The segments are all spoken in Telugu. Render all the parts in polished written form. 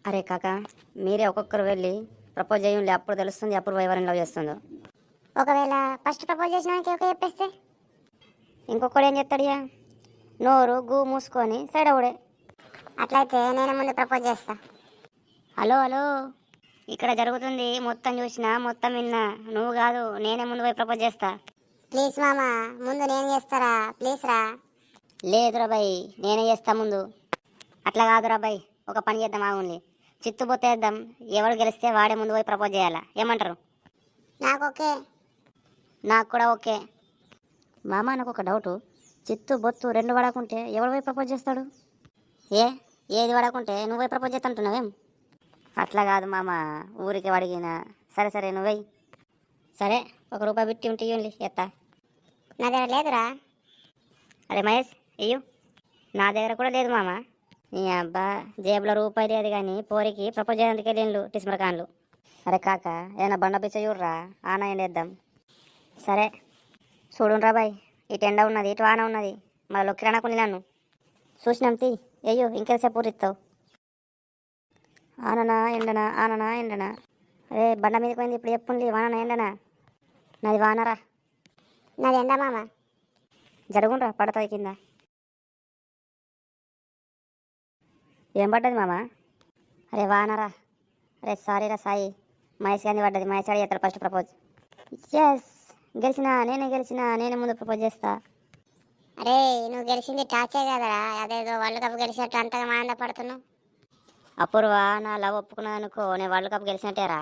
అరే కాక, మీరే ఒక్కొక్కరు వెళ్ళి ప్రపోజ్ చేయండి, అప్పుడు తెలుస్తుంది అప్పుడు ఎవరిని లవ్ చేస్తుందో. ఒకవేళ ఫస్ట్ ప్రపోజ్ చేసినానికి ఓకే చెప్పేస్తే ఇంకొకడు ఏం చేస్తాడియా, నోరు గూ మూసుకొని సైడ్ అవుడే. అట్లయితే నేను ముందు ప్రపోజ్ చేస్తా. హలో హలో, ఇక్కడ జరుగుతుంది మొత్తం చూసినా మొత్తం విన్నా. నువ్వు కాదు, నేనే ముందు పోయి ప్రపోజ్ చేస్తా. ప్లీజ్ మామ, ముందు నేను చేస్తారా, ప్లీజ్ రా. లేదురా బాయ్, నేనే చేస్తా ముందు. అట్లా కాదురా బాయ్, ఒక పని చేద్దాం ఆగుండి, చిత్తుబొత్తేద్దాం. ఎవరు గెలిస్తే వాడే ముందు పోయి ప్రపోజ్ చేయాలా, ఏమంటారు? నాకు ఓకే. నాకు కూడా ఓకే. మామ నాకు ఒక డౌటు, చిత్తు బొత్తు రెండు పడకుంటే ఎవడు పోయి ప్రపోజ్ చేస్తాడు? ఏది పడకుంటే నువ్వు పోయి ప్రపోజ్ చేస్తుంటున్నావేం? అట్లా కాదు మామ, ఊరికి అడిగినా. సరే సరే నువ్వెయ్యి. సరే, ₹1 బిట్టి ఉంటే ఇవ్వండి, ఎత్తా. నా దగ్గర లేదురా. అరే మహేష్, ఇయ్యు. నా దగ్గర కూడా లేదు మామ. నీ అబ్బా, జేబులో రూపాయి లేదు కానీ పోరికి ప్రపోజ్ చేయడానికి వెళ్ళిండు టిస్మరకాన్లు. అరే కాక, ఏదైనా బండ పిచ్చ చూడరా, ఆన ఎండేద్దాం. సరే చూడుండ్రా బాయ్, ఇటు ఎండ ఉన్నది ఇటు ఆన ఉన్నది, మళ్ళీ లొక్కిరానకుని నన్ను చూసినాం తీ. అయ్యో ఇంకేసేపు పూరిస్తావు. ఆననా ఎండనా, ఆననా ఎండనా? అరే బండ మీదకి పోయింది, ఇప్పుడు చెప్పుండి, వాననా ఎండనా? నాది వానరా. నాది ఎండ మామ. జరుగుండ్రా, పడుతుంది కింద. ఏం పడ్డది మామ? అరే వానరా. అరే సారీరా సాయి, మహేష్ గాంధీ పడ్డది. మహేష్ గారు చేస్తాడు ఫస్ట్ ప్రపోజ్. ఎస్, నేనే ముందు ప్రపోజ్ చేస్తా. అరే నువ్వు గెలిచింది టాచే కదరా, అదేదో వరల్డ్ కప్ గెలిచినట్టు అంతగా ఆనందపడుతున్నావు. అపూర్వ, నా లవ్ ఒప్పుకున్నాను అనుకో, నేను వరల్డ్ కప్ గెలిచినట్టేరా.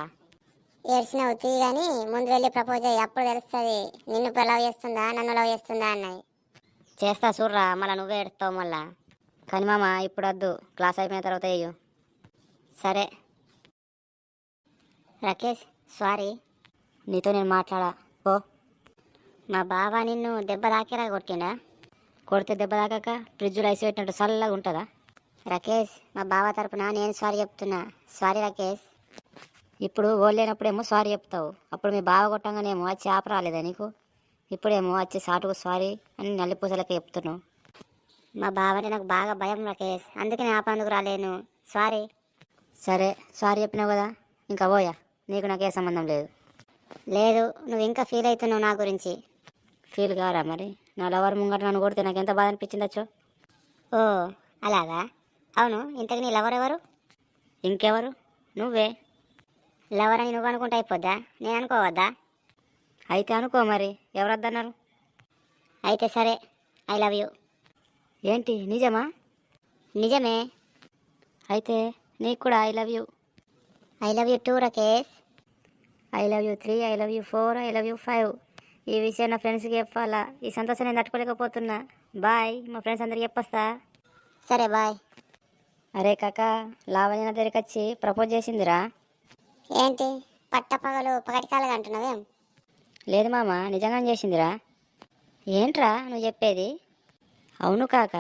ఏడ్చినావు తీ కానీ ముందు వెళ్ళి ప్రపోజ్ అయ్యి, అప్పుడు తెలుస్తుంది నిన్ను లవ్ చేస్తుందా నన్ను లవ్ చేస్తుందా అన్నది. చేస్తా చూడరా, మళ్ళీ నువ్వే ఎడతావు మళ్ళా. కానీ మామ ఇప్పుడు వద్దు, క్లాస్ అయిపోయిన తర్వాత అయ్యో. సరే రాకేష్, సారీ, నీతో నేను మాట్లాడా ఓ. మా బావ నిన్ను దెబ్బ తాకేలా కొట్టిండా? కొడితే దెబ్బ తాకాక ఫ్రిడ్జ్లో ఐస్ పెట్టినట్టు చల్లగా ఉంటుందా? రాకేష్, మా బావ తరపున నేను సారీ చెప్తున్నా. సారీ రాకేష్. ఇప్పుడు ఓలేనప్పుడేమో సారీ చెప్తావు, అప్పుడు మీ బావ కొట్టంగానేమో వచ్చి ఆప రాలేదా నీకు? ఇప్పుడేమో వచ్చి సాటుకు సారీ అని నల్లిపూసలకి చెప్తున్నావు. మా బావని నాకు బాగా భయం రాకేష్, అందుకే నేను ఆపేందుకు రాలేను. సారీ. సరే సారీ చెప్పినావు కదా, ఇంకా పోయా, నీకు నాకే సంబంధం లేదు. లేదు, నువ్వు ఇంకా ఫీల్ అవుతున్నావు నా గురించి. ఫీల్ కారా మరి? నా లవర్ ముంగట నన్ను కొడితే నాకు ఎంత బాధ అనిపించిందచ్చో. ఓ అలాగా? అవును, ఇంతకు నీ లవర్ ఎవరు? ఇంకెవరు, నువ్వే. లవర్ అని నువ్వు అనుకుంటే అయిపోద్దా, నేను అనుకోవద్దా? అయితే అనుకో మరి, ఎవరొద్దన్నారు? అయితే సరే, ఐ లవ్ యూ. ఏంటి నిజమా? నిజమే. అయితే నీకు కూడా I love you. I love you 2 Rakesh. I love you 3, I love you 4, I love you 5. ఈ విషయం నా ఫ్రెండ్స్కి చెప్పాలా, ఈ సంతోషం నేను తట్టుకోలేకపోతున్నా. బాయ్, మా ఫ్రెండ్స్ అందరికి చెప్పొస్తా. సరే బాయ్. అరే కాక, లావణ్య నా దగ్గరికి వచ్చి ప్రపోజ్ చేసిందిరా. ఏంటి పట్టపగలు పగటికాలుగా అంటున్నావేం? లేదు మామ, నిజంగానే చేసిందిరా. ఏంట్రా నువ్వు చెప్పేది? అవును కాక,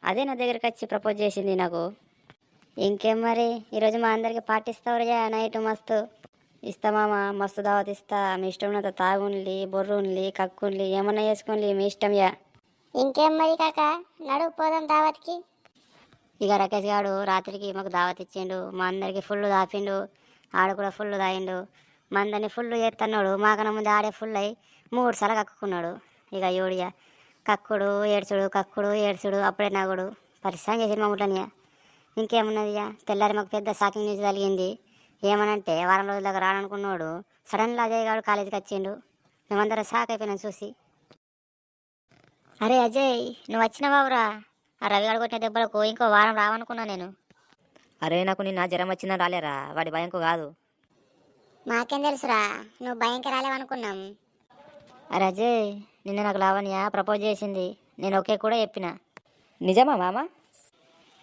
అదే నా దగ్గరికి వచ్చి ప్రపోజ్ చేసింది నాకు. ఇంకేం మరి, ఈరోజు మా అందరికి పాటిస్తావురా నైట్ మస్తు. ఇస్తా మామ, మస్తు దావత్ ఇస్తా. మీ ఇష్టం ఉన్నంత తాగుండ్లి, బొర్రుండ్లి, కక్కున్లి, ఏమన్నా చేసుకోండి, మీ ఇష్టం యా. ఇంకేం మరి కాక, నడువు పోదాం దావత్కి. ఇక రాకేష్ గారు రాత్రికి మాకు దావత్ ఇచ్చిండు, మా అందరికి ఫుల్ దాపిండు. ఆడు కూడా ఫుల్ తాగిండు, మా అందరిని ఫుల్ చేస్తున్నాడు. మాకన్నా ముందు ఆడే ఫుల్ అయ్యి 3 సార్లు కక్కుకున్నాడు. ఇక యోడియా కక్కుడు ఏడ్చుడు, కక్కుడు ఏడ్చుడు, అప్పుడే నగుడు పరిశ్రమ చేసిండు మా ముట్లనియా. ఇంకేమున్నది ఇక, తెల్లారి మాకు పెద్ద షాకింగ్ న్యూస్ కలిగింది. ఏమనంటే వారం రోజుల దాకా రాడనుకున్నాడు, సడన్గా అజయ్ గారు కాలేజీకి వచ్చిండు. మేమందరం షాక్ అయిపోయినాం చూసి. అరే అజయ్, నువ్వు వచ్చినవావురా? ఆ రవిగాడు కొట్టిన దెబ్బలకు ఇంకో వారం రావనుకున్నా నేను. అరే నాకు నిన్న జ్వరం వచ్చిందని రాలేరా, వాడి భయంకు కాదు. మాకేం తెలుసురా, నువ్వు భయంకర రాలేవనుకున్నాం. అరే అజయ్, నిన్న నాకు లావణ్య ప్రపోజ్ చేసింది, నేను ఓకే కూడా చెప్పిన. నిజమా మామ?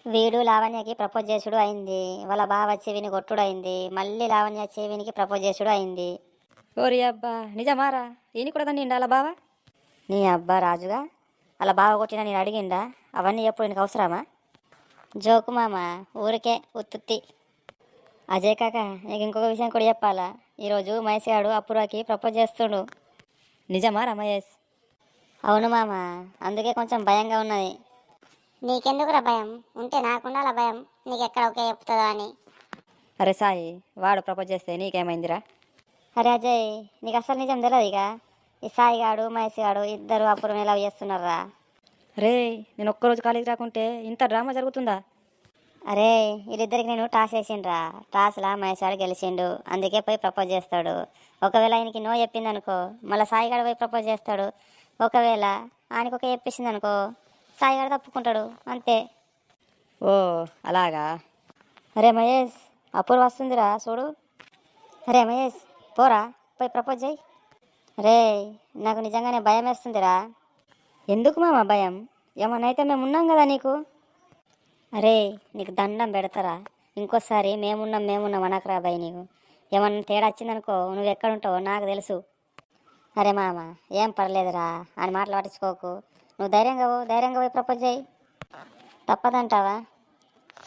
వీడు లావణ్యకి ప్రపోజ్ చేసుడు అయింది, వాళ్ళ బావ చెవిని కొట్టుడు అయింది, మళ్ళీ లావణ్య చెవినికి ప్రపోజ్ చేసుడు అయింది. ఓరి అబ్బా, నిజమారా? ఈయన కూడా తండ్రి అలా బావా? నీ అబ్బా రాజుగా, అలా బావ కొట్టినా నేను అడిగిండా? అవన్నీ ఎప్పుడు నీకు అవసరమా? జోకు మామ, ఊరికే ఉత్తుత్తి. అజయ్ కాక, నీకు ఇంకొక విషయం కూడా చెప్పాలా. ఈరోజు మహేష్ గాడు అపూర్వకి ప్రపోజ్ చేస్తుండు. నిజమారా మహేష్? అవును మామ, అందుకే కొంచెం భయంగా ఉన్నది. నీకెందుకురా భయం? ఉంటే నాకుండాల భయం, నీకెక్కడ ఒకే చెప్తుందో అని. అరే సాయి, వాడు ప్రపోజ్ చేస్తే నీకేమైందిరా? అరే అజయ్, నీకు అసలు నిజం తెలియదు ఇక. ఈ సాయి గాడు మహేష్ గాడు ఇద్దరు అప్పుడు లవ్ చేస్తున్నారా. రే, నేను ఒక్కరోజు కాలేజీ రాకుంటే ఇంత డ్రామా జరుగుతుందా? అరే వీళ్ళిద్దరికి నేను టాస్ వేసిండ్రా. టాస్లా మహేష్ గాడు గెలిచిండు, అందుకే పోయి ప్రపోజ్ చేస్తాడు. ఒకవేళ ఆయనకి నో చెప్పింది అనుకో, మళ్ళీ సాయి గాడు పోయి ప్రపోజ్ చేస్తాడు. ఒకవేళ ఆయనకు ఒక చెప్పించింది అనుకో, సాయి గాడు తప్పుకుంటాడు, అంతే. ఓ అలాగా. అరే మహేష్, అపూర్వ వస్తుందిరా చూడు. అరే మహేష్, పోరా పోయి ప్రపోజ్ చేయి. రే, నాకు నిజంగానే భయం వేస్తుందిరా. ఎందుకు మామ భయం? ఏమన్నా అయితే మేము ఉన్నాం కదా నీకు. అరే నీకు దండం పెడతారా, ఇంకోసారి మేమున్నాం అనకరా భయ్. నీకు ఏమన్నా తేడా వచ్చిందనుకో, నువ్వు ఎక్కడుంటావో నాకు తెలుసు. అరే మామ, ఏం పర్లేదురా అని మాటలు పట్టించుకోకు. నువ్వు ధైర్యంగా పోయి ప్రపోజ్ చేయి. తప్పదంటావా?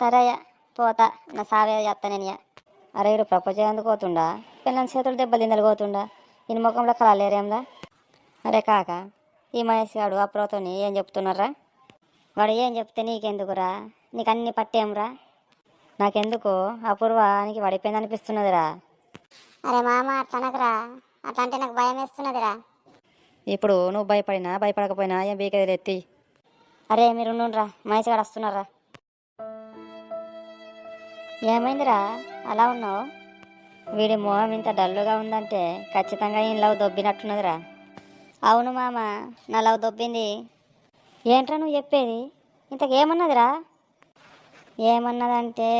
సరే పోతా, నా సావే చేస్తా నేను. అరే వీడు ప్రపోజ్ చేయందుకు పోతుండా, పిల్లల చేతులు దెబ్బలు తిందలు పోతుండా, ఈయన ముఖంలో కలలేరేందా? అరే కాక, ఈ మహేష్ గాడు అప్రోతో ఏం చెప్తున్నారా? వాడు ఏం చెప్తే నీకెందుకురా? నీకు అన్ని పట్టేంరా. నాకెందుకో అపూర్వానికి పడిపోయింది అనిపిస్తున్నదిరా. అరే మామ అట్లనకరా, అట్లా అంటే నాకు భయం వేస్తున్నదిరా. ఇప్పుడు నువ్వు భయపడినా భయపడకపోయినా ఏం బీకేది ఎత్తి. అరే మీరు ఉండుండ్రా, మహేష్ గారు వస్తున్నారా. ఏమైందిరా అలా ఉన్నావు? వీడి మొహం ఇంత డల్లుగా ఉందంటే ఖచ్చితంగా ఈయన లవ్ దొబ్బినట్టున్నదిరా. అవును మామ, నా లవ్ దొబ్బింది. ఏంట్రా నువ్వు చెప్పేది? ఇంతకేమన్నదిరా? ఏమన్నదంటే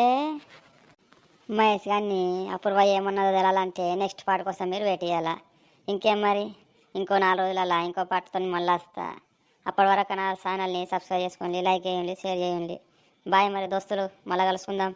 మహేష్ గారిని అపూర్వ ఏమన్నదో తెలాలంటే నెక్స్ట్ పార్ట్ కోసం మీరు వెయిట్ చేయాలా. ఇంకేం మరి, ఇంకో 4 రోజులలో ఇంకో పార్ట్తో మళ్ళీ వస్తా. అప్పటి వరకు నా ఛానల్ని సబ్స్క్రైబ్ చేసుకోండి, లైక్ చేయండి, షేర్ చేయండి. బాయ్ మరి దోస్తులు, మళ్ళీ కలుసుకుందాం.